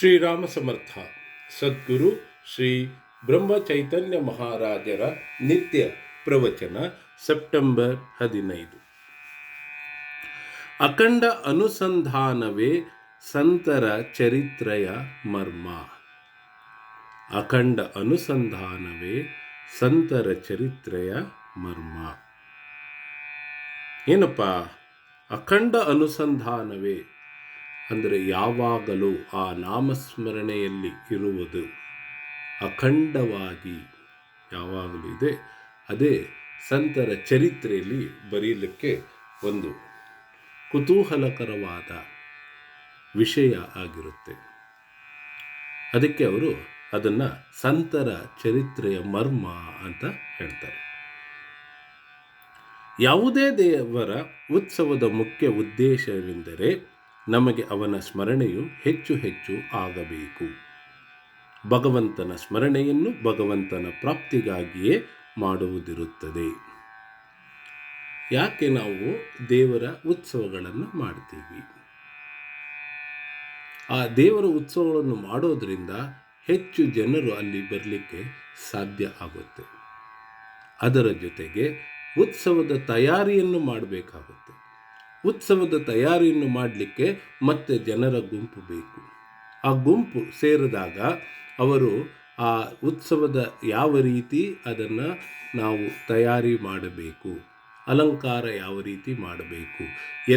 ಶ್ರೀರಾಮ ಸಮರ್ಥ ಸದ್ಗುರು ಶ್ರೀ ಬ್ರಹ್ಮ ಚೈತನ್ಯ ಮಹಾರಾಜರ ನಿತ್ಯ ಪ್ರವಚನ ಸೆಪ್ಟೆಂಬರ್ 15. ಅಖಂಡ ಅನುಸಂಧಾನವೇ ಸಂತರ ಚರಿತ್ರೆಯ ಮರ್ಮ. ಅಖಂಡ ಅನುಸಂಧಾನವೇ ಸಂತರ ಚರಿತ್ರೆಯ ಮರ್ಮ. ಏನಪ್ಪ ಅಖಂಡ ಅನುಸಂಧಾನವೇ ಅಂದರೆ ಯಾವಾಗಲೂ ಆ ನಾಮಸ್ಮರಣೆಯಲ್ಲಿ ಇರುವುದು ಅಖಂಡವಾಗಿ ಯಾವಾಗಲೂ ಇದೆ. ಅದೇ ಸಂತರ ಚರಿತ್ರೆಯಲ್ಲಿ ಬರೀಲಿಕ್ಕೆ ಒಂದು ಕುತೂಹಲಕರವಾದ ವಿಷಯ ಆಗಿರುತ್ತೆ. ಅದಕ್ಕೆ ಅವರು ಅದನ್ನು ಸಂತರ ಚರಿತ್ರೆಯ ಮರ್ಮ ಅಂತ ಹೇಳ್ತಾರೆ. ಯಾವುದೇ ದೇವರ ಉತ್ಸವದ ಮುಖ್ಯ ಉದ್ದೇಶವೆಂದರೆ ನಮಗೆ ಅವನ ಸ್ಮರಣೆಯು ಹೆಚ್ಚು ಹೆಚ್ಚು ಆಗಬೇಕು. ಭಗವಂತನ ಸ್ಮರಣೆಯನ್ನು ಭಗವಂತನ ಪ್ರಾಪ್ತಿಗಾಗಿಯೇ ಮಾಡುವುದಿರುತ್ತದೆ. ಯಾಕೆ ನಾವು ದೇವರ ಉತ್ಸವಗಳನ್ನು ಮಾಡ್ತೀವಿ? ಆ ದೇವರ ಉತ್ಸವಗಳನ್ನು ಮಾಡೋದ್ರಿಂದ ಹೆಚ್ಚು ಜನರು ಅಲ್ಲಿ ಬರಲಿಕ್ಕೆ ಸಾಧ್ಯ ಆಗುತ್ತೆ. ಅದರ ಜೊತೆಗೆ ಉತ್ಸವದ ತಯಾರಿಯನ್ನು ಮಾಡಬೇಕಾಗುತ್ತೆ. ಉತ್ಸವದ ತಯಾರಿಯನ್ನು ಮಾಡಲಿಕ್ಕೆ ಮತ್ತೆ ಜನರ ಗುಂಪು ಬೇಕು. ಆ ಗುಂಪು ಸೇರಿದಾಗ ಅವರು ಆ ಉತ್ಸವದ ಯಾವ ರೀತಿ ಅದನ್ನು ನಾವು ತಯಾರಿ ಮಾಡಬೇಕು, ಅಲಂಕಾರ ಯಾವ ರೀತಿ ಮಾಡಬೇಕು,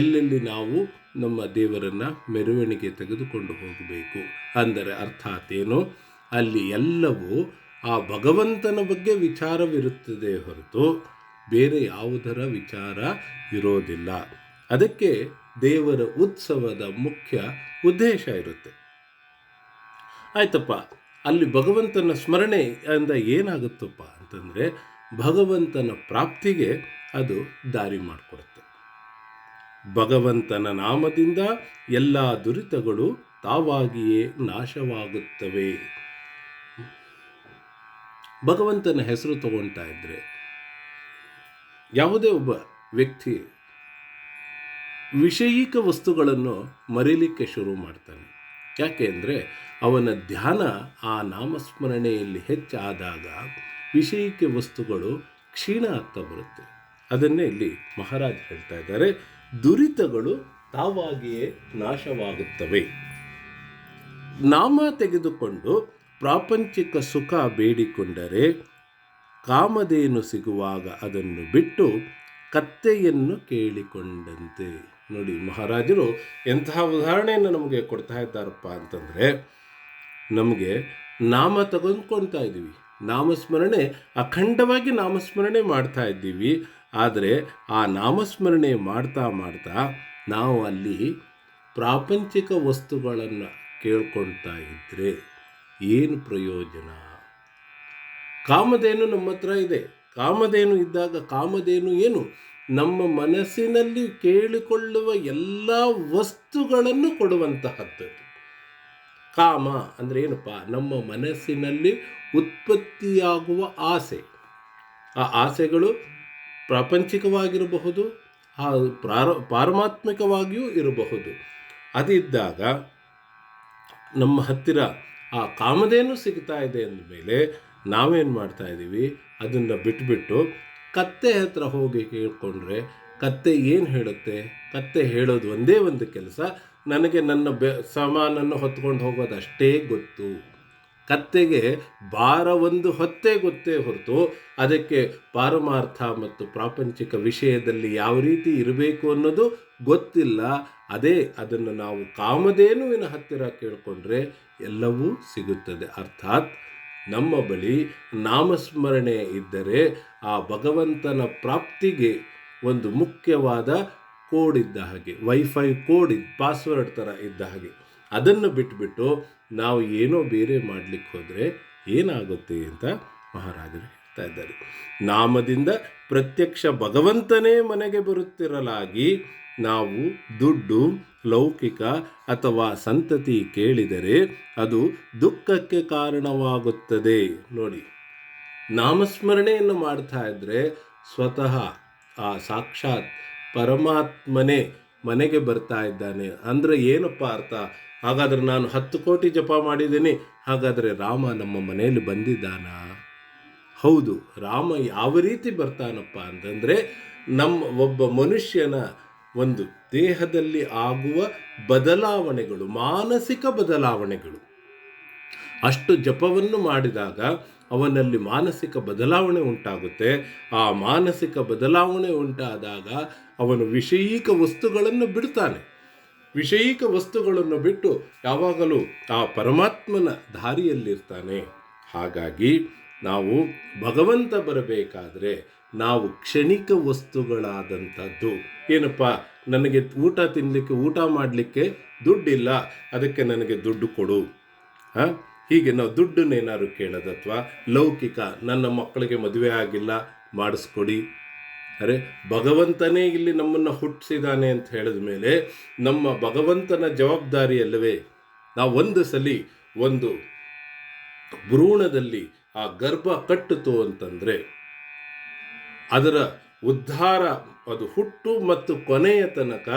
ಎಲ್ಲೆಲ್ಲಿ ನಾವು ನಮ್ಮ ದೇವರನ್ನು ಮೆರವಣಿಗೆ ತೆಗೆದುಕೊಂಡು ಹೋಗಬೇಕು ಅಂದರೆ ಅರ್ಥಾತ್ ಏನು, ಅಲ್ಲಿ ಎಲ್ಲವೂ ಆ ಭಗವಂತನ ಬಗ್ಗೆ ವಿಚಾರವಿರುತ್ತದೆ ಹೊರತು ಬೇರೆ ಯಾವುದರ ವಿಚಾರ ಇರೋದಿಲ್ಲ. ಅದಕ್ಕೆ ದೇವರ ಉತ್ಸವದ ಮುಖ್ಯ ಉದ್ದೇಶ ಇರುತ್ತೆ. ಆಯ್ತಪ್ಪ, ಅಲ್ಲಿ ಭಗವಂತನ ಸ್ಮರಣೆ ಅಂದ ಏನಾಗುತ್ತಪ್ಪ ಅಂತಂದರೆ ಭಗವಂತನ ಪ್ರಾಪ್ತಿಗೆ ಅದು ದಾರಿ ಮಾಡಿಕೊಡುತ್ತೆ. ಭಗವಂತನ ನಾಮದಿಂದ ಎಲ್ಲ ದುರಿತಗಳು ತಾವಾಗಿಯೇ ನಾಶವಾಗುತ್ತವೆ. ಭಗವಂತನ ಹೆಸರು ತಗೊಳ್ತಾ ಇದ್ದರೆ ಯಾವುದೇ ಒಬ್ಬ ವ್ಯಕ್ತಿ ವಿಷಯಿಕ ವಸ್ತುಗಳನ್ನು ಮರೀಲಿಕ್ಕೆ ಶುರು ಮಾಡ್ತಾನೆ. ಯಾಕೆ ಅಂದರೆ ಅವನ ಧ್ಯಾನ ಆ ನಾಮಸ್ಮರಣೆಯಲ್ಲಿ ಹೆಚ್ಚಾದಾಗ ವಿಷಯಿಕ ವಸ್ತುಗಳು ಕ್ಷೀಣ ಆಗ್ತಾ ಬರುತ್ತೆ. ಅದನ್ನೇ ಇಲ್ಲಿ ಮಹಾರಾಜ್ ಹೇಳ್ತಾ ಇದ್ದಾರೆ, ದುರಿತಗಳು ತಾವಾಗಿಯೇ ನಾಶವಾಗುತ್ತವೆ. ನಾಮ ತೆಗೆದುಕೊಂಡು ಪ್ರಾಪಂಚಿಕ ಸುಖ ಬೇಡಿಕೊಂಡರೆ ಕಾಮಧೇನು ಸಿಗುವಾಗ ಅದನ್ನು ಬಿಟ್ಟು ಕತ್ತೆಯನ್ನು ಕೇಳಿಕೊಂಡಂತೆ. ನೋಡಿ, ಮಹಾರಾಜರು ಎಂತಹ ಉದಾಹರಣೆಯನ್ನು ನಮಗೆ ಕೊಡ್ತಾ ಇದ್ದಾರಪ್ಪ ಅಂತಂದರೆ, ನಮಗೆ ನಾಮ ತೆಗೆದುಕೊಳ್ತಾ ಇದ್ದೀವಿ, ನಾಮಸ್ಮರಣೆ ಅಖಂಡವಾಗಿ ನಾಮಸ್ಮರಣೆ ಮಾಡ್ತಾ ಇದ್ದೀವಿ. ಆದರೆ ಆ ನಾಮಸ್ಮರಣೆ ಮಾಡ್ತಾ ಮಾಡ್ತಾ ನಾವು ಅಲ್ಲಿ ಪ್ರಾಪಂಚಿಕ ವಸ್ತುಗಳನ್ನು ಕೇಳ್ಕೊಳ್ತಾ ಇದ್ದರೆ ಏನು ಪ್ರಯೋಜನ? ಕಾಮಧೇನು ನಮ್ಮ ಹತ್ರ ಇದೆ. ಕಾಮಧೇನು ಇದ್ದಾಗ ಕಾಮಧೇನು ಏನು? ನಮ್ಮ ಮನಸ್ಸಿನಲ್ಲಿ ಕೇಳಿಕೊಳ್ಳುವ ಎಲ್ಲ ವಸ್ತುಗಳನ್ನು ಕೊಡುವಂತಹದ್ದು. ಕಾಮ ಅಂದರೆ ಏನಪ್ಪ? ನಮ್ಮ ಮನಸ್ಸಿನಲ್ಲಿ ಉತ್ಪತ್ತಿಯಾಗುವ ಆಸೆ. ಆ ಆಸೆಗಳು ಪ್ರಾಪಂಚಿಕವಾಗಿರಬಹುದು, ಪಾರಮಾತ್ಮಿಕವಾಗಿಯೂ ಇರಬಹುದು. ಅದಿದ್ದಾಗ ನಮ್ಮ ಹತ್ತಿರ ಆ ಕಾಮಧೇನು ಸಿಗ್ತಾ ಇದೆ ಅಂದಮೇಲೆ ನಾವೇನು ಮಾಡ್ತಾ ಇದ್ದೀವಿ? ಅದನ್ನು ಬಿಟ್ಬಿಟ್ಟು ಕತ್ತೆ ಹತ್ರ ಹೋಗಿ ಕೇಳಿಕೊಂಡ್ರೆ ಕತ್ತೆ ಏನು ಹೇಳುತ್ತೆ? ಕತ್ತೆ ಹೇಳೋದು ಒಂದೇ ಒಂದು ಕೆಲಸ, ನನಗೆ ನನ್ನ ಸಾಮಾನನ್ನು ಹೊತ್ಕೊಂಡು ಹೋಗೋದಷ್ಟೇ ಗೊತ್ತು. ಕತ್ತೆಗೆ ಭಾರ ಒಂದು ಹೊತ್ತೇ ಗೊತ್ತೇ ಹೊರತು ಅದಕ್ಕೆ ಪಾರಮಾರ್ಥ ಮತ್ತು ಪ್ರಾಪಂಚಿಕ ವಿಷಯದಲ್ಲಿ ಯಾವ ರೀತಿ ಇರಬೇಕು ಅನ್ನೋದು ಗೊತ್ತಿಲ್ಲ. ಅದೇ ಅದನ್ನು ನಾವು ಕಾಮಧೇನುವಿನ ಹತ್ತಿರ ಕೇಳಿಕೊಂಡ್ರೆ ಎಲ್ಲವೂ ಸಿಗುತ್ತದೆ. ಅರ್ಥಾತ್ ನಮ್ಮ ಬಳಿ ನಾಮಸ್ಮರಣೆ ಇದ್ದರೆ ಆ ಭಗವಂತನ ಪ್ರಾಪ್ತಿಗೆ ಒಂದು ಮುಖ್ಯವಾದ ಕೋಡ್ ಇದ್ದ ಹಾಗೆ, ವೈಫೈ ಕೋಡ್ ಪಾಸ್ವರ್ಡ್ ಥರ ಇದ್ದ ಹಾಗೆ. ಅದನ್ನು ಬಿಟ್ಬಿಟ್ಟು ನಾವು ಏನೋ ಬೇರೆ ಮಾಡಲಿಕ್ಕೆ ಹೋದರೆ ಏನಾಗುತ್ತೆ ಅಂತ ಮಹಾರಾಜರು ಹೇಳ್ತಾ ಇದ್ದಾರೆ. ನಾಮದಿಂದ ಪ್ರತ್ಯಕ್ಷ ಭಗವಂತನೇ ಮನೆಗೆ ಬರುತ್ತಿರಲಾಗಿ ನಾವು ದುಡ್ಡು, ಲೌಕಿಕ ಅಥವಾ ಸಂತತಿ ಕೇಳಿದರೆ ಅದು ದುಃಖಕ್ಕೆ ಕಾರಣವಾಗುತ್ತದೆ. ನೋಡಿ, ನಾಮಸ್ಮರಣೆಯನ್ನು ಮಾಡ್ತಾ ಇದ್ದರೆ ಸ್ವತಃ ಆ ಸಾಕ್ಷಾತ್ ಪರಮಾತ್ಮನೇ ಮನೆಗೆ ಬರ್ತಾ ಇದ್ದಾನೆ ಅಂದರೆ ಏನಪ್ಪ ಅರ್ಥ? ಹಾಗಾದರೆ ನಾನು 10 ಕೋಟಿ ಜಪ ಮಾಡಿದ್ದೀನಿ, ಹಾಗಾದರೆ ರಾಮ ನಮ್ಮ ಮನೆಯಲ್ಲಿ ಬಂದಿದ್ದಾನ? ಹೌದು, ರಾಮ ಯಾವ ರೀತಿ ಬರ್ತಾನಪ್ಪ ಅಂತಂದರೆ, ಒಬ್ಬ ಮನುಷ್ಯನ ಒಂದು ದೇಹದಲ್ಲಿ ಆಗುವ ಬದಲಾವಣೆಗಳು, ಮಾನಸಿಕ ಬದಲಾವಣೆಗಳು, ಅಷ್ಟು ಜಪವನ್ನು ಮಾಡಿದಾಗ ಅವನಲ್ಲಿ ಮಾನಸಿಕ ಬದಲಾವಣೆ ಉಂಟಾಗುತ್ತೆ. ಆ ಮಾನಸಿಕ ಬದಲಾವಣೆ ಉಂಟಾದಾಗ ಅವನು ವಿಷಯಿಕ ವಸ್ತುಗಳನ್ನು ಬಿಡ್ತಾನೆ. ವಿಷಯಿಕ ವಸ್ತುಗಳನ್ನು ಬಿಟ್ಟು ಯಾವಾಗಲೂ ಆ ಪರಮಾತ್ಮನ ದಾರಿಯಲ್ಲಿರ್ತಾನೆ. ಹಾಗಾಗಿ ನಾವು ಭಗವಂತ ಬರಬೇಕಾದ್ರೆ ನಾವು ಕ್ಷಣಿಕ ವಸ್ತುಗಳಾದಂಥದ್ದು, ಏನಪ್ಪ, ನನಗೆ ಊಟ ತಿನ್ನಲಿಕ್ಕೆ, ಊಟ ಮಾಡಲಿಕ್ಕೆ ದುಡ್ಡಿಲ್ಲ, ಅದಕ್ಕೆ ನನಗೆ ದುಡ್ಡು ಕೊಡು, ಹೀಗೆ ನಾವು ದುಡ್ಡನ್ನೇನಾದ್ರು ಕೇಳೋದು, ಅಥವಾ ಲೌಕಿಕ, ನನ್ನ ಮಕ್ಕಳಿಗೆ ಮದುವೆ ಆಗಿಲ್ಲ, ಮಾಡಿಸ್ಕೊಡಿ. ಅರೆ, ಭಗವಂತನೇ ಇಲ್ಲಿ ನಮ್ಮನ್ನು ಹುಟ್ಟಿಸಿದ್ದಾನೆ ಅಂತ ಹೇಳಿದ ಮೇಲೆ ನಮ್ಮ ಭಗವಂತನ ಜವಾಬ್ದಾರಿ ಅಲ್ಲವೇ? ನಾವು ಒಂದು ಸಲ ಒಂದು ಭ್ರೂಣದಲ್ಲಿ ಆ ಗರ್ಭ ಕಟ್ಟಿತು ಅಂತಂದರೆ ಅದರ ಉದ್ಧಾರ, ಅದು ಹುಟ್ಟು ಮತ್ತು ಕೊನೆಯ ತನಕ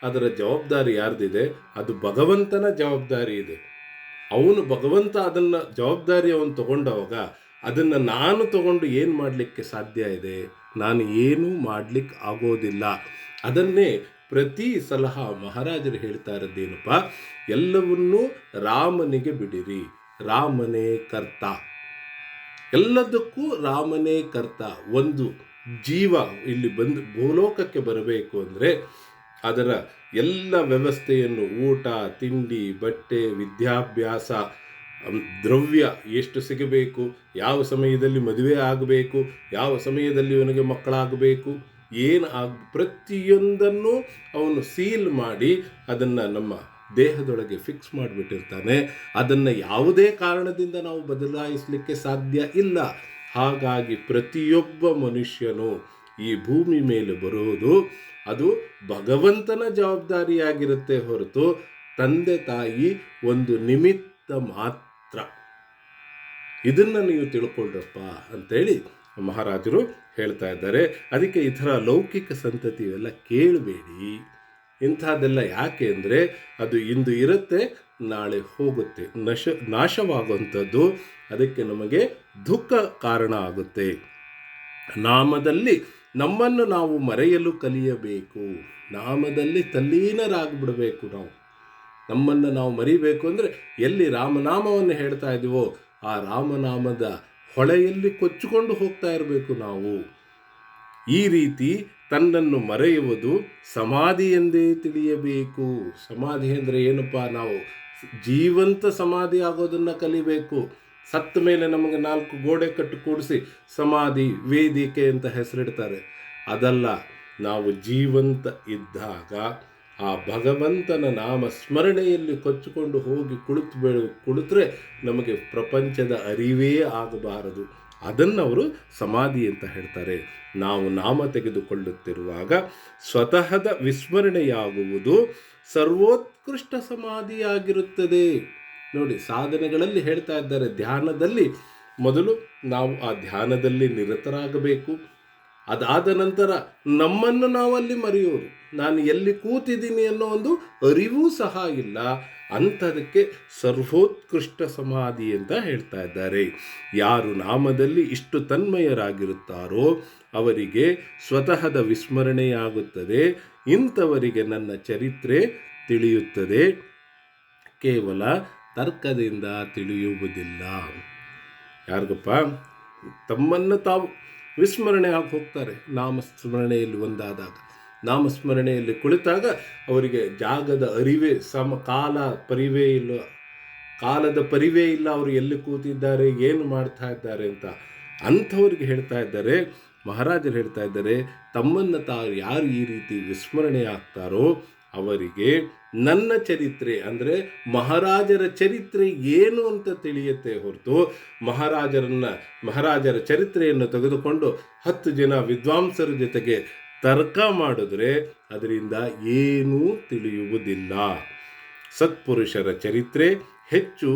ಅದರ ಜವಾಬ್ದಾರಿ ಯಾರ್ದಿದೆ? ಅದು ಭಗವಂತನ ಜವಾಬ್ದಾರಿ ಇದೆ. ಭಗವಂತ ಅದನ್ನು ಜವಾಬ್ದಾರಿ ಅವನು ತಗೊಂಡವಾಗ ಅದನ್ನು ನಾನು ತಗೊಂಡು ಏನು ಮಾಡಲಿಕ್ಕೆ ಸಾಧ್ಯ ಇದೆ? ನಾನು ಏನೂ ಮಾಡಲಿಕ್ಕೆ ಆಗೋದಿಲ್ಲ. ಅದನ್ನೇ ಪ್ರತಿ ಸಲಹ ಮಹಾರಾಜರು ಹೇಳ್ತಾ ಇರೋದೇನಪ್ಪ, ಎಲ್ಲವನ್ನೂ ರಾಮನಿಗೆ ಬಿಡಿರಿ, ರಾಮನೇ ಕರ್ತ, ಎಲ್ಲದಕ್ಕೂ ರಾಮನೇ ಕರ್ತ. ಒಂದು ಜೀವ ಇಲ್ಲಿ ಬಂದು ಭೂಲೋಕಕ್ಕೆ ಬರಬೇಕು ಅಂದರೆ ಅದರ ಎಲ್ಲ ವ್ಯವಸ್ಥೆಯನ್ನು, ಊಟ, ತಿಂಡಿ, ಬಟ್ಟೆ, ವಿದ್ಯಾಭ್ಯಾಸ, ದ್ರವ್ಯ ಎಷ್ಟು ಸಿಗಬೇಕು, ಯಾವ ಸಮಯದಲ್ಲಿ ಮದುವೆ ಆಗಬೇಕು, ಯಾವ ಸಮಯದಲ್ಲಿ ಇವನಿಗೆ ಮಕ್ಕಳಾಗಬೇಕು, ಪ್ರತಿಯೊಂದನ್ನು ಅವನು ಸೀಲ್ ಮಾಡಿ ಅದನ್ನು ನಮ್ಮ ದೇಹದೊಳಗೆ ಫಿಕ್ಸ್ ಮಾಡಿಬಿಟ್ಟಿರ್ತಾನೆ. ಅದನ್ನು ಯಾವುದೇ ಕಾರಣದಿಂದ ನಾವು ಬದಲಾಯಿಸಲಿಕ್ಕೆ ಸಾಧ್ಯ ಇಲ್ಲ. ಹಾಗಾಗಿ ಪ್ರತಿಯೊಬ್ಬ ಮನುಷ್ಯನು ಈ ಭೂಮಿ ಮೇಲೆ ಬರುವುದು ಅದು ಭಗವಂತನ ಜವಾಬ್ದಾರಿಯಾಗಿರುತ್ತೆ ಹೊರತು ತಂದೆ ತಾಯಿ ಒಂದು ನಿಮಿತ್ತ ಮಾತ್ರ. ಇದನ್ನು ನೀವು ತಿಳ್ಕೊಳ್ರಪ್ಪ ಅಂತೇಳಿ ಮಹಾರಾಜರು ಹೇಳ್ತಾ ಇದ್ದಾರೆ. ಅದಕ್ಕೆ ಈ ಥರ ಲೌಕಿಕ ಸಂತತಿ ಇವೆಲ್ಲ ಕೇಳಬೇಡಿ. ಇಂಥದ್ದೆಲ್ಲ ಯಾಕೆ ಅಂದರೆ ಅದು ಇಂದು ಇರುತ್ತೆ, ನಾಳೆ ಹೋಗುತ್ತೆ, ನಾಶವಾಗುವಂಥದ್ದು. ಅದಕ್ಕೆ ನಮಗೆ ದುಃಖ ಕಾರಣ ಆಗುತ್ತೆ. ನಾಮದಲ್ಲಿ ನಮ್ಮನ್ನು ನಾವು ಮರೆಯಲು ಕಲಿಯಬೇಕು. ನಾಮದಲ್ಲಿ ತಲ್ಲೀನರಾಗ್ಬಿಡಬೇಕು. ನಮ್ಮನ್ನು ನಾವು ಮರಿಬೇಕು ಅಂದರೆ ಎಲ್ಲಿ ರಾಮನಾಮವನ್ನು ಹೇಳ್ತಾ ಇದ್ದೀವೋ ಆ ರಾಮನಾಮದ ಹೊಳೆಯಲ್ಲಿ ಕೊಚ್ಚಿಕೊಂಡು ಹೋಗ್ತಾ ಇರಬೇಕು ನಾವು. ಈ ರೀತಿ ತನ್ನನ್ನು ಮರೆಯುವುದು ಸಮಾಧಿ ಎಂದೇ ತಿಳಿಯಬೇಕು. ಸಮಾಧಿ ಅಂದರೆ ಏನಪ್ಪ? ನಾವು ಜೀವಂತ ಸಮಾಧಿ ಆಗೋದನ್ನು ಕಲಿಬೇಕು. ಸತ್ತ ಮೇಲೆ ನಮಗೆ 4 ಗೋಡೆ ಕಟ್ಟು ಕೂಡಿಸಿ ಸಮಾಧಿ, ವೇದಿಕೆ ಅಂತ ಹೆಸರಿಡ್ತಾರೆ. ಅದಲ್ಲ, ನಾವು ಜೀವಂತ ಇದ್ದಾಗ ಆ ಭಗವಂತನ ನಾಮ ಸ್ಮರಣೆಯಲ್ಲಿ ಕೊಚ್ಚಿಕೊಂಡು ಹೋಗಿ ಕುಳಿತರೆ ನಮಗೆ ಪ್ರಪಂಚದ ಅರಿವೇ ಆಗಬಾರದು. ಅದನ್ನು ಅವರು ಸಮಾಧಿ ಅಂತ ಹೇಳ್ತಾರೆ. ನಾವು ನಾಮ ತೆಗೆದುಕೊಳ್ಳುತ್ತಿರುವಾಗ ಸ್ವತಃದ ವಿಸ್ಮರಣೆಯಾಗುವುದು ಸರ್ವೋತ್ಕೃಷ್ಟ ಸಮಾಧಿಯಾಗಿರುತ್ತದೆ. ನೋಡಿ, ಸಾಧನೆಗಳಲ್ಲಿ ಹೇಳ್ತಾ ಇದ್ದಾರೆ, ಧ್ಯಾನದಲ್ಲಿ ಮೊದಲು ನಾವು ಆ ಧ್ಯಾನದಲ್ಲಿ ನಿರತರಾಗಬೇಕು. ಅದಾದ ನಂತರ ನಮ್ಮನ್ನು ನಾವಲ್ಲಿ ಮರೆಯೋದು, ನಾನು ಎಲ್ಲಿ ಕೂತಿದ್ದೀನಿ ಅನ್ನೋ ಒಂದು ಅರಿವೂ ಸಹ ಇಲ್ಲ. ಅಂಥದಕ್ಕೆ ಸರ್ವೋತ್ಕೃಷ್ಟ ಸಮಾಧಿ ಅಂತ ಹೇಳ್ತಾ ಇದ್ದಾರೆ. ಯಾರು ನಾಮದಲ್ಲಿ ಇಷ್ಟು ತನ್ಮಯರಾಗಿರುತ್ತಾರೋ ಅವರಿಗೆ ಸ್ವತಃದ ವಿಸ್ಮರಣೆಯಾಗುತ್ತದೆ. ಇಂಥವರಿಗೆ ನನ್ನ ಚರಿತ್ರೆ ತಿಳಿಯುತ್ತದೆ, ಕೇವಲ ತರ್ಕದಿಂದ ತಿಳಿಯುವುದಿಲ್ಲ. ಯಾರಿಗಪ್ಪ? ತಮ್ಮನ್ನು ತಾವು ವಿಸ್ಮರಣೆ ಆಗಿ ಹೋಗ್ತಾರೆ. ನಾಮಸ್ಮರಣೆಯಲ್ಲಿ ಒಂದಾದಾಗ, ನಾಮಸ್ಮರಣೆಯಲ್ಲಿ ಕುಳಿತಾಗ ಅವರಿಗೆ ಜಾಗದ ಅರಿವೇ, ಕಾಲದ ಪರಿವೇ ಇಲ್ಲ. ಅವರು ಎಲ್ಲಿ ಕೂತಿದ್ದಾರೆ, ಏನು ಮಾಡ್ತಾ ಇದ್ದಾರೆ ಅಂತ. ಅಂಥವ್ರಿಗೆ ಹೇಳ್ತಾ ಇದ್ದಾರೆ, ಮಹಾರಾಜರು ಹೇಳ್ತಾ ಇದ್ದಾರೆ, ತಮ್ಮನ್ನು ತಾವು ಯಾರು ಈ ರೀತಿ ವಿಸ್ಮರಣೆ ಆಗ್ತಾರೋ ಅವರಿಗೆ ನನ್ನ ಚರಿತ್ರೆ ಅಂದರೆ ಮಹಾರಾಜರ ಚರಿತ್ರೆ ಏನು ಅಂತ ತಿಳಿಯುತ್ತೆ ಹೊರತು ಮಹಾರಾಜರ ಚರಿತ್ರೆಯನ್ನು ತೆಗೆದುಕೊಂಡು 10 ಜನ ವಿದ್ವಾಂಸರ ಜೊತೆಗೆ ತರ್ಕ ಮಾಡಿದ್ರೆ ಅದರಿಂದ ಏನೂ ತಿಳಿಯುವುದಿಲ್ಲ. ಸತ್ಪುರುಷರ ಚರಿತ್ರೆ ಹೆಚ್ಚು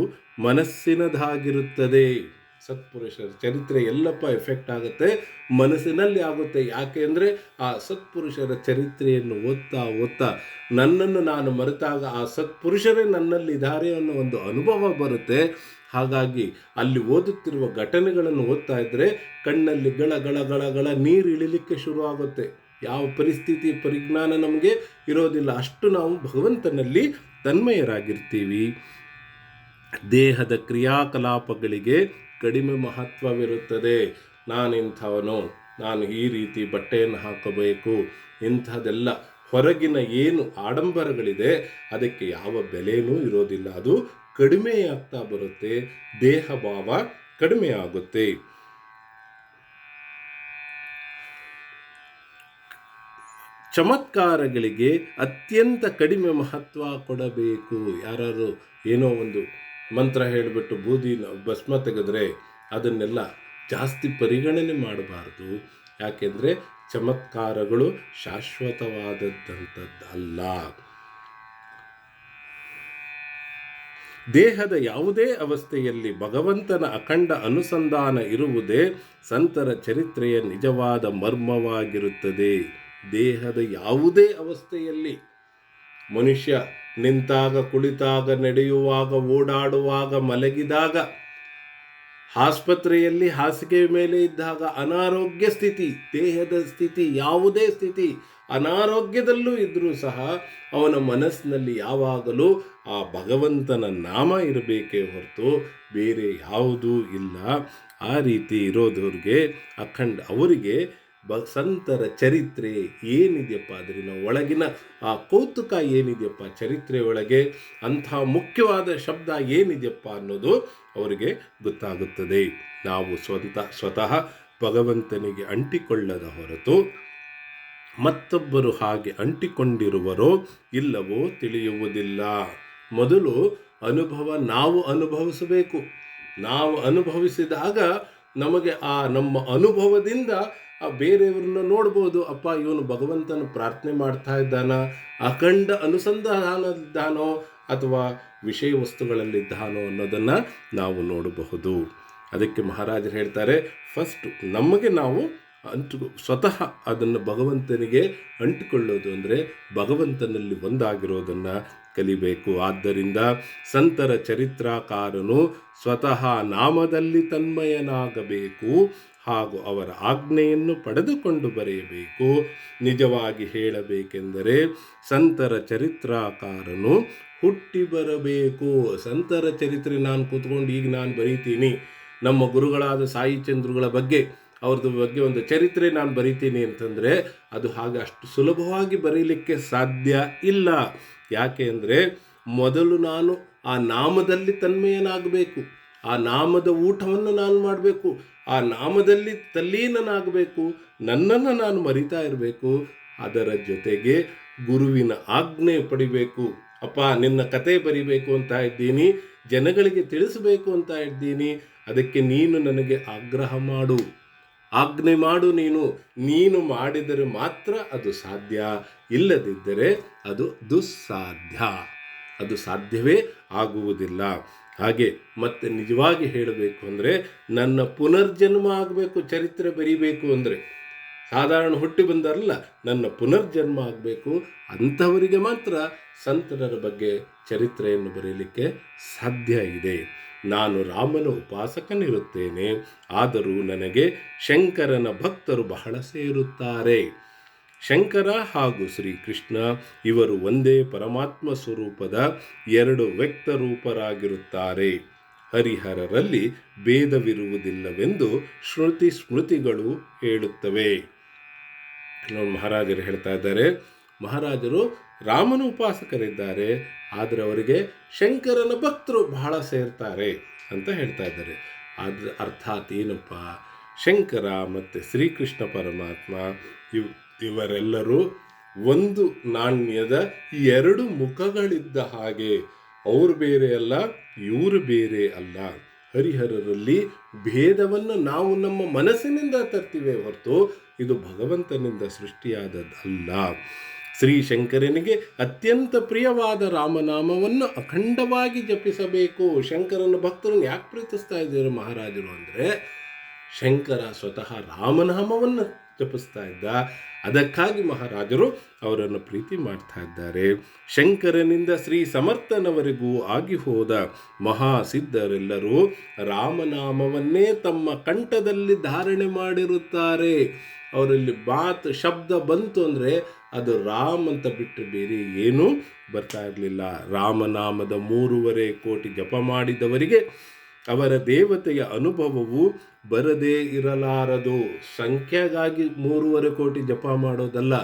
ಮನಸ್ಸಿನದಾಗಿರುತ್ತದೆ. ಸತ್ಪುರುಷರ ಚರಿತ್ರೆ ಎಲ್ಲಪ್ಪ ಎಫೆಕ್ಟ್ ಆಗುತ್ತೆ, ಮನಸ್ಸಿನಲ್ಲಿ ಆಗುತ್ತೆ. ಯಾಕೆ ಅಂದರೆ ಆ ಸತ್ಪುರುಷರ ಚರಿತ್ರೆಯನ್ನು ಓದ್ತಾ ಓದ್ತಾ ನನ್ನನ್ನು ನಾನು ಮರೆತಾಗ ಆ ಸತ್ಪುರುಷರೇ ನನ್ನಲ್ಲಿದ್ದಾರೆ ಅನ್ನೋ ಒಂದು ಅನುಭವ ಬರುತ್ತೆ. ಹಾಗಾಗಿ ಅಲ್ಲಿ ಓದುತ್ತಿರುವ ಘಟನೆಗಳನ್ನು ಓದ್ತಾ ಇದ್ದರೆ ಕಣ್ಣಲ್ಲಿ ಗಳ ಗಳ ಗಳ ಗಳ ನೀರು ಇಳಿಲಿಕ್ಕೆ ಶುರುವಾಗುತ್ತೆ. ಯಾವ ಪರಿಸ್ಥಿತಿ ಪರಿಜ್ಞಾನ ನಮಗೆ ಇರೋದಿಲ್ಲ, ಅಷ್ಟು ನಾವು ಭಗವಂತನಲ್ಲಿ ತನ್ಮಯರಾಗಿರ್ತೀವಿ. ದೇಹದ ಕ್ರಿಯಾಕಲಾಪಗಳಿಗೆ ಕಡಿಮೆ ಮಹತ್ವವಿರುತ್ತದೆ. ನಾನಿಂಥವನು, ನಾನು ಈ ರೀತಿ ಬಟ್ಟೆಯನ್ನು ಹಾಕಬೇಕು, ಇಂಥದ್ದೆಲ್ಲ ಹೊರಗಿನ ಏನು ಆಡಂಬರಗಳಿದೆ ಅದಕ್ಕೆ ಯಾವ ಬೆಲೆಯೂ ಇರೋದಿಲ್ಲ. ಅದು ಕಡಿಮೆಯಾಗ್ತಾ ಬರುತ್ತೆ, ದೇಹ ಭಾವ ಕಡಿಮೆ ಆಗುತ್ತೆ. ಚಮತ್ಕಾರಗಳಿಗೆ ಅತ್ಯಂತ ಕಡಿಮೆ ಮಹತ್ವ ಕೊಡಬೇಕು. ಯಾರು ಏನೋ ಒಂದು ಮಂತ್ರ ಹೇಳಿಬಿಟ್ಟು ಬೂದಿ ಭಸ್ಮ ತೆಗೆದ್ರೆ ಅದನ್ನೆಲ್ಲ ಜಾಸ್ತಿ ಪರಿಗಣನೆ ಮಾಡಬಾರ್ದು. ಯಾಕೆಂದರೆ ಚಮತ್ಕಾರಗಳು ಶಾಶ್ವತವಾದದ್ದಂಥದ್ದಲ್ಲ. ದೇಹದ ಯಾವುದೇ ಅವಸ್ಥೆಯಲ್ಲಿ ಭಗವಂತನ ಅಖಂಡ ಅನುಸಂಧಾನ ಇರುವುದೇ ಸಂತರ ಚರಿತ್ರೆಯ ನಿಜವಾದ ಮರ್ಮವಾಗಿರುತ್ತದೆ. ದೇಹದ ಯಾವುದೇ ಅವಸ್ಥೆಯಲ್ಲಿ ಮನುಷ್ಯ ನಿಂತಾಗ, ಕುಳಿತಾಗ, ನಡೆಯುವಾಗ, ಓಡಾಡುವಾಗ, ಮಲಗಿದಾಗ, ಆಸ್ಪತ್ರೆಯಲ್ಲಿ ಹಾಸಿಗೆ ಮೇಲೆ ಇದ್ದಾಗ, ಅನಾರೋಗ್ಯ ಸ್ಥಿತಿ, ದೇಹದ ಸ್ಥಿತಿ, ಯಾವುದೇ ಸ್ಥಿತಿ ಅನಾರೋಗ್ಯದಲ್ಲೂ ಇದ್ದರೂ ಸಹ ಅವನ ಮನಸ್ಸಿನಲ್ಲಿ ಯಾವಾಗಲೂ ಆ ಭಗವಂತನ ನಾಮ ಇರಬೇಕೇ ಹೊರತು ಬೇರೆ ಯಾವುದೂ ಇಲ್ಲ. ಆ ರೀತಿ ಇರೋದವ್ರಿಗೆ ಅವರಿಗೆ ಸಂತರ ಚರಿತ್ರೆ ಏನಿದೆಯಪ್ಪ, ಅದರಿನ ಒಳಗಿನ ಆ ಕೌತುಕ ಏನಿದೆಯಪ್ಪ, ಚರಿತ್ರೆ ಒಳಗೆ ಅಂಥ ಮುಖ್ಯವಾದ ಶಬ್ದ ಏನಿದೆಯಪ್ಪ ಅನ್ನೋದು ಅವರಿಗೆ ಗೊತ್ತಾಗುತ್ತದೆ. ನಾವು ಸ್ವತಃ ಭಗವಂತನಿಗೆ ಅಂಟಿಕೊಳ್ಳದ ಹೊರತು ಮತ್ತೊಬ್ಬರು ಹಾಗೆ ಅಂಟಿಕೊಂಡಿರುವರೋ ಇಲ್ಲವೋ ತಿಳಿಯುವುದಿಲ್ಲ. ಮೊದಲು ಅನುಭವ ನಾವು ಅನುಭವಿಸಬೇಕು. ನಾವು ಅನುಭವಿಸಿದಾಗ ನಮಗೆ ಆ ನಮ್ಮ ಅನುಭವದಿಂದ ಬೇರೆಯವ್ರನ್ನ ನೋಡ್ಬೋದು. ಅಪ್ಪ, ಇವನು ಭಗವಂತನ ಪ್ರಾರ್ಥನೆ ಮಾಡ್ತಾ ಇದ್ದಾನ, ಅಖಂಡ ಅನುಸಂಧಾನದಿದ್ದಾನೋ ಅಥವಾ ವಿಷಯ ವಸ್ತುಗಳಲ್ಲಿದ್ದಾನೋ ಅನ್ನೋದನ್ನು ನಾವು ನೋಡಬಹುದು. ಅದಕ್ಕೆ ಮಹಾರಾಜರು ಹೇಳ್ತಾರೆ, ಫಸ್ಟ್ ನಮಗೆ ನಾವು ಸ್ವತಃ ಅದನ್ನು ಭಗವಂತನಿಗೆ ಅಂಟಿಕೊಳ್ಳೋದು ಅಂದರೆ ಭಗವಂತನಲ್ಲಿ ಒಂದಾಗಿರೋದನ್ನು ಕಲಿಬೇಕು. ಆದ್ದರಿಂದ ಸಂತರ ಚರಿತ್ರಾಕಾರನು ಸ್ವತಃ ನಾಮದಲ್ಲಿ ತನ್ಮಯನಾಗಬೇಕು ಹಾಗೂ ಅವರ ಆಜ್ಞೆಯನ್ನು ಪಡೆದುಕೊಂಡು ಬರೆಯಬೇಕು. ನಿಜವಾಗಿ ಹೇಳಬೇಕೆಂದರೆ ಸಂತರ ಚರಿತ್ರಾಕಾರನು ಹುಟ್ಟಿ ಬರಬೇಕು. ಸಂತರ ಚರಿತ್ರೆ ನಾನು ಕೂತ್ಕೊಂಡು ಈಗ ನಾನು ಬರೀತೀನಿ, ನಮ್ಮ ಗುರುಗಳಾದ ಸಾಯಿ ಚಂದ್ರುಗಳ ಬಗ್ಗೆ ಅವ್ರದ್ದು ಬಗ್ಗೆ ಒಂದು ಚರಿತ್ರೆ ನಾನು ಬರೀತೀನಿ ಅಂತಂದರೆ ಅದು ಹಾಗೆ ಅಷ್ಟು ಸುಲಭವಾಗಿ ಬರೀಲಿಕ್ಕೆ ಸಾಧ್ಯ ಇಲ್ಲ. ಯಾಕೆ ಅಂದರೆ ಮೊದಲು ನಾನು ಆ ನಾಮದಲ್ಲಿ ತನ್ಮಯನಾಗಬೇಕು, ಆ ನಾಮದ ಊಟವನ್ನು ನಾನು ಮಾಡಬೇಕು, ಆ ನಾಮದಲ್ಲಿ ತಲ್ಲೀನನಾಗಬೇಕು, ನನ್ನನ್ನು ನಾನು ಮರಿತಾ ಇರಬೇಕು. ಅದರ ಜೊತೆಗೆ ಗುರುವಿನ ಆಜ್ಞೆ ಪಡಿಬೇಕು. ಅಪ್ಪ, ನಿನ್ನ ಕತೆ ಬರಿಬೇಕು ಅಂತ ಇದ್ದೀನಿ, ಜನಗಳಿಗೆ ತಿಳಿಸಬೇಕು ಅಂತ ಇದ್ದೀನಿ, ಅದಕ್ಕೆ ನೀನು ನನಗೆ ಆಗ್ರಹ ಮಾಡು, ಆಜ್ಞೆ ಮಾಡು. ನೀನು ಮಾಡಿದರೆ ಮಾತ್ರ ಅದು ಸಾಧ್ಯ, ಇಲ್ಲದಿದ್ದರೆ ಅದು ದುಸ್ಸಾಧ್ಯ, ಅದು ಸಾಧ್ಯವೇ ಆಗುವುದಿಲ್ಲ. ಹಾಗೆ ಮತ್ತೆ ನಿಜವಾಗಿ ಹೇಳಬೇಕು ಅಂದರೆ ನನ್ನ ಪುನರ್ಜನ್ಮ ಆಗಬೇಕು. ಚರಿತ್ರೆ ಬರೀಬೇಕು ಅಂದರೆ ಸಾಧಾರಣ ಹುಟ್ಟಿ ಬಂದಾರಲ್ಲ, ನನ್ನ ಪುನರ್ಜನ್ಮ ಆಗಬೇಕು. ಅಂಥವರಿಗೆ ಮಾತ್ರ ಸಂತರ ಬಗ್ಗೆ ಚರಿತ್ರೆಯನ್ನು ಬರೆಯಲಿಕ್ಕೆ ಸಾಧ್ಯ ಇದೆ. ನಾನು ರಾಮನ ಉಪಾಸಕನಿರುತ್ತೇನೆ, ಆದರೂ ನನಗೆ ಶಂಕರನ ಭಕ್ತರು ಬಹಳ ಸೇರುತ್ತಾರೆ. ಶಂಕರ ಹಾಗೂ ಶ್ರೀಕೃಷ್ಣ ಇವರು ಒಂದೇ ಪರಮಾತ್ಮ ಸ್ವರೂಪದ ಎರಡು ವ್ಯಕ್ತರೂಪರಾಗಿರುತ್ತಾರೆ. ಹರಿಹರರಲ್ಲಿ ಭೇದವಿರುವುದಿಲ್ಲವೆಂದು ಶ್ರುತಿ ಸ್ಮೃತಿಗಳು ಹೇಳುತ್ತವೆ. ಮಹಾರಾಜರು ಹೇಳ್ತಾ ಇದ್ದಾರೆ, ಮಹಾರಾಜರು ರಾಮನ ಉಪಾಸಕರಿದ್ದಾರೆ, ಆದರೆ ಅವರಿಗೆ ಶಂಕರನ ಭಕ್ತರು ಬಹಳ ಸೇರ್ತಾರೆ ಅಂತ ಹೇಳ್ತಾ ಇದ್ದಾರೆ. ಆದರೆ ಅರ್ಥಾತ್ ಏನಪ್ಪ, ಶಂಕರ ಮತ್ತು ಶ್ರೀಕೃಷ್ಣ ಪರಮಾತ್ಮ ಇವರೆಲ್ಲರೂ ಒಂದು ನಾಣ್ಯದ ಎರಡು ಮುಖಗಳಿದ್ದ ಹಾಗೆ. ಅವರು ಬೇರೆ ಅಲ್ಲ, ಇವರು ಬೇರೆ ಅಲ್ಲ. ಹರಿಹರರಲ್ಲಿ ಭೇದವನ್ನು ನಾವು ನಮ್ಮ ಮನಸ್ಸಿನಿಂದ ತರ್ತೀವಿ ಹೊರತು ಇದು ಭಗವಂತನಿಂದ ಸೃಷ್ಟಿಯಾದದ್ದಲ್ಲ. ಶ್ರೀಶಂಕರನಿಗೆ ಅತ್ಯಂತ ಪ್ರಿಯವಾದ ರಾಮನಾಮವನ್ನು ಅಖಂಡವಾಗಿ ಜಪಿಸಬೇಕು. ಶಂಕರನ ಭಕ್ತರನ್ನು ಯಾಕೆ ಪ್ರೀತಿಸ್ತಾ ಇದ್ದಾರೆ ಮಹಾರಾಜರು ಅಂದರೆ, ಶಂಕರ ಸ್ವತಃ ರಾಮನಾಮವನ್ನು ಜಪಿಸ್ತಾ ಇದ್ದ. ಅದಕ್ಕಾಗಿ ಮಹಾರಾಜರು ಅವರನ್ನು ಪ್ರೀತಿ ಮಾಡ್ತಾ ಇದ್ದಾರೆ. ಶಂಕರನಿಂದ ಶ್ರೀ ಸಮರ್ಥನವರೆಗೂ ಆಗಿ ಹೋದ ಮಹಾಸಿದ್ಧರೆಲ್ಲರೂ ರಾಮನಾಮವನ್ನೇ ತಮ್ಮ ಕಂಠದಲ್ಲಿ ಧಾರಣೆ ಮಾಡಿರುತ್ತಾರೆ. ಅವರಲ್ಲಿ ಶಬ್ದ ಬಂತು ಅಂದರೆ ಅದು ರಾಮ್ ಅಂತ ಬಿಟ್ಟರೆ ಬೇರೆ ಏನೂ ಬರ್ತಾ ಇರಲಿಲ್ಲ. ರಾಮನಾಮದ 3.5 ಕೋಟಿ ಜಪ ಮಾಡಿದವರಿಗೆ ಅವರ ದೇವತೆಯ ಅನುಭವವು ಬರದೇ ಇರಲಾರದು. ಸಂಖ್ಯೆಗಾಗಿ 3.5 ಕೋಟಿ ಜಪ ಮಾಡೋದಲ್ಲ,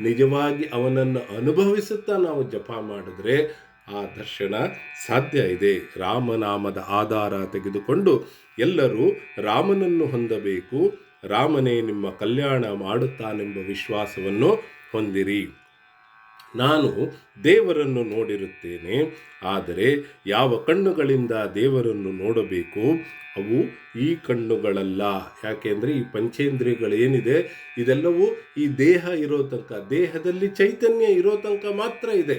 ನಿಜವಾಗಿ ಅವನನ್ನು ಅನುಭವಿಸುತ್ತಾ ನಾವು ಜಪ ಮಾಡಿದ್ರೆ ಆ ದರ್ಶನ ಸಾಧ್ಯ ಇದೆ. ರಾಮನಾಮದ ಆಧಾರ ತೆಗೆದುಕೊಂಡು ಎಲ್ಲರೂ ರಾಮನನ್ನು ಹೊಂದಬೇಕು. ರಾಮನೇ ನಿಮ್ಮ ಕಲ್ಯಾಣ ಮಾಡುತ್ತಾನೆಂಬ ವಿಶ್ವಾಸವನ್ನು ಹೊಂದಿರಿ. ನಾನು ದೇವರನ್ನು ನೋಡಿರುತ್ತೇನೆ, ಆದರೆ ಯಾವ ಕಣ್ಣುಗಳಿಂದ ದೇವರನ್ನು ನೋಡಬೇಕು ಅವು ಈ ಕಣ್ಣುಗಳಲ್ಲ. ಯಾಕೆಂದರೆ ಈ ಪಂಚೇಂದ್ರಿಯಗಳೇನಿದೆ ಇದೆಲ್ಲವೂ ಈ ದೇಹ ಇರೋ ತನಕ, ದೇಹದಲ್ಲಿ ಚೈತನ್ಯ ಇರೋ ತನಕ ಮಾತ್ರ ಇದೆ.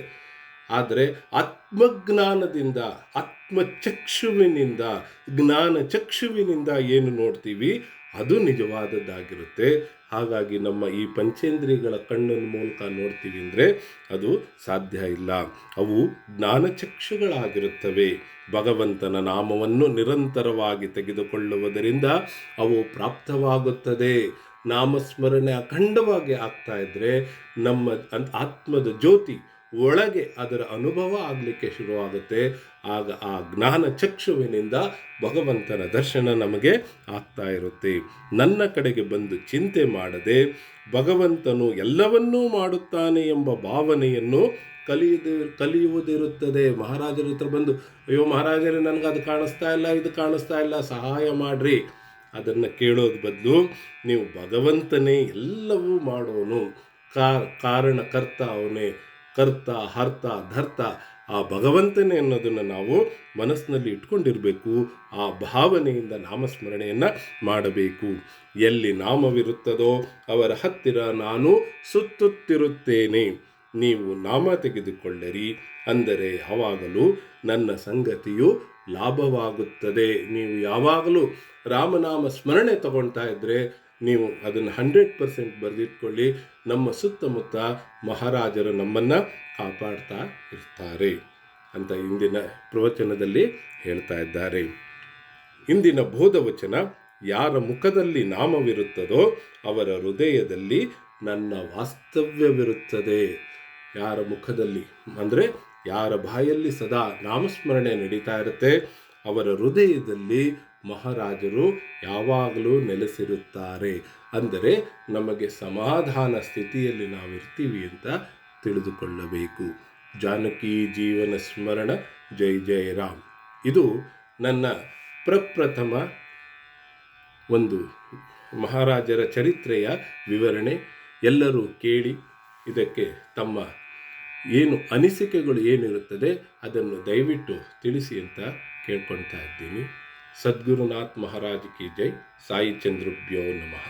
ಆದರೆ ಆತ್ಮಜ್ಞಾನದಿಂದ, ಆತ್ಮಚಕ್ಷುವಿನಿಂದ, ಜ್ಞಾನಚಕ್ಷುವಿನಿಂದ ಏನು ನೋಡ್ತೀವಿ ಅದು ನಿಜವಾದದ್ದಾಗಿರುತ್ತೆ. ಹಾಗಾಗಿ ನಮ್ಮ ಈ ಪಂಚೇಂದ್ರಿಯಗಳ ಕಣ್ಣಿನ ಮೂಲಕ ನೋಡ್ತೀವಿ ಅಂದರೆ ಅದು ಸಾಧ್ಯ ಇಲ್ಲ. ಅವು ಜ್ಞಾನಚಕ್ಷುಗಳಾಗಿರುತ್ತವೆ. ಭಗವಂತನ ನಾಮವನ್ನು ನಿರಂತರವಾಗಿ ತೆಗೆದುಕೊಳ್ಳುವುದರಿಂದ ಅವು ಪ್ರಾಪ್ತವಾಗುತ್ತದೆ. ನಾಮಸ್ಮರಣೆ ಅಖಂಡವಾಗಿ ಆಗ್ತಾ ಇದ್ದರೆ ನಮ್ಮ ಆತ್ಮದ ಜ್ಯೋತಿ ಒಳಗೆ ಅದರ ಅನುಭವ ಆಗಲಿಕ್ಕೆ ಶುರುವಾಗುತ್ತೆ. ಆಗ ಆ ಜ್ಞಾನ ಚಕ್ಷುವಿನಿಂದ ಭಗವಂತನ ದರ್ಶನ ನಮಗೆ ಆಗ್ತಾ ಇರುತ್ತೆ. ನನ್ನ ಕಡೆಗೆ ಬಂದು ಚಿಂತೆ ಮಾಡದೆ ಭಗವಂತನು ಎಲ್ಲವನ್ನೂ ಮಾಡುತ್ತಾನೆ ಎಂಬ ಭಾವನೆಯನ್ನು ಕಲಿಯುವುದಿರುತ್ತದೆ. ಮಹಾರಾಜರ ಹತ್ರ ಬಂದು, ಅಯ್ಯೋ ಮಹಾರಾಜರೇ ನನಗೆ ಅದು ಕಾಣಿಸ್ತಾ ಇಲ್ಲ, ಇದು ಕಾಣಿಸ್ತಾ ಇಲ್ಲ, ಸಹಾಯ ಮಾಡ್ರಿ, ಅದನ್ನು ಕೇಳೋದು ಬದಲು ನೀವು ಭಗವಂತನೇ ಎಲ್ಲವೂ ಮಾಡೋನು, ಕಾರಣಕರ್ತ ಅವನೇ, ಕರ್ತ ಹರ್ತ ಧರ್ತ ಆ ಭಗವಂತನೇ ಅನ್ನೋದನ್ನು ನಾವು ಮನಸ್ಸಿನಲ್ಲಿ ಇಟ್ಕೊಂಡಿರಬೇಕು. ಆ ಭಾವನೆಯಿಂದ ನಾಮಸ್ಮರಣೆಯನ್ನು ಮಾಡಬೇಕು. ಎಲ್ಲಿ ನಾಮವಿರುತ್ತದೋ ಅವರ ಹತ್ತಿರ ನಾನು ಸುತ್ತುತ್ತಿರುತ್ತೇನೆ. ನೀವು ನಾಮ ತೆಗೆದುಕೊಳ್ಳಿರಿ, ಅಂದರೆ ಯಾವಾಗಲೂ ನನ್ನ ಸಂಗತಿಯು ಲಾಭವಾಗುತ್ತದೆ. ನೀವು ಯಾವಾಗಲೂ ರಾಮನಾಮ ಸ್ಮರಣೆ ತಗೊಳ್ತಾ ಇದ್ದರೆ ನೀವು ಅದನ್ನು 100% ಬರೆದಿಟ್ಕೊಳ್ಳಿ. ನಮ್ಮ ಸುತ್ತಮುತ್ತ ಮಹಾರಾಜರು ನಮ್ಮನ್ನು ಕಾಪಾಡ್ತಾ ಇರ್ತಾರೆ ಅಂತ ಇಂದಿನ ಪ್ರವಚನದಲ್ಲಿ ಹೇಳ್ತಾ ಇದ್ದಾರೆ. ಇಂದಿನ ಬೋಧವಚನ, ಯಾರ ಮುಖದಲ್ಲಿ ನಾಮವಿರುತ್ತದೋ ಅವರ ಹೃದಯದಲ್ಲಿ ನನ್ನ ವಾಸ್ತವ್ಯವಿರುತ್ತದೆ. ಯಾರ ಮುಖದಲ್ಲಿ ಅಂದರೆ ಯಾರ ಬಾಯಲ್ಲಿ ಸದಾ ನಾಮಸ್ಮರಣೆ ನಡೀತಾ ಇರುತ್ತೆ ಅವರ ಹೃದಯದಲ್ಲಿ ಮಹಾರಾಜರು ಯಾವಾಗಲೂ ನೆಲೆಸಿರುತ್ತಾರೆ. ಅಂದರೆ ನಮಗೆ ಸಮಾಧಾನ ಸ್ಥಿತಿಯಲ್ಲಿ ನಾವಿರ್ತೀವಿ ಅಂತ ತಿಳಿದುಕೊಳ್ಳಬೇಕು. ಜಾನಕಿ ಜೀವನ ಸ್ಮರಣ, ಜೈ ಜಯ ರಾಮ್. ಇದು ನನ್ನ ಪ್ರಪ್ರಥಮ ಒಂದು ಮಹಾರಾಜರ ಚರಿತ್ರೆಯ ವಿವರಣೆ. ಎಲ್ಲರೂ ಕೇಳಿ ಇದಕ್ಕೆ ತಮ್ಮ ಏನು ಅನಿಸಿಕೆಗಳು ಏನಿರುತ್ತದೆ ಅದನ್ನು ದಯವಿಟ್ಟು ತಿಳಿಸಿ ಅಂತ ಕೇಳ್ಕೊಳ್ತಾ ಇದ್ದೀನಿ. ಸದ್ಗುರುನಾಥ್ ಮಹಾರಾಜ್ ಕಿ ಜೈ. ಸಾಯಿ ಚಂದ್ರಭ್ಯೋ ನಮಃ.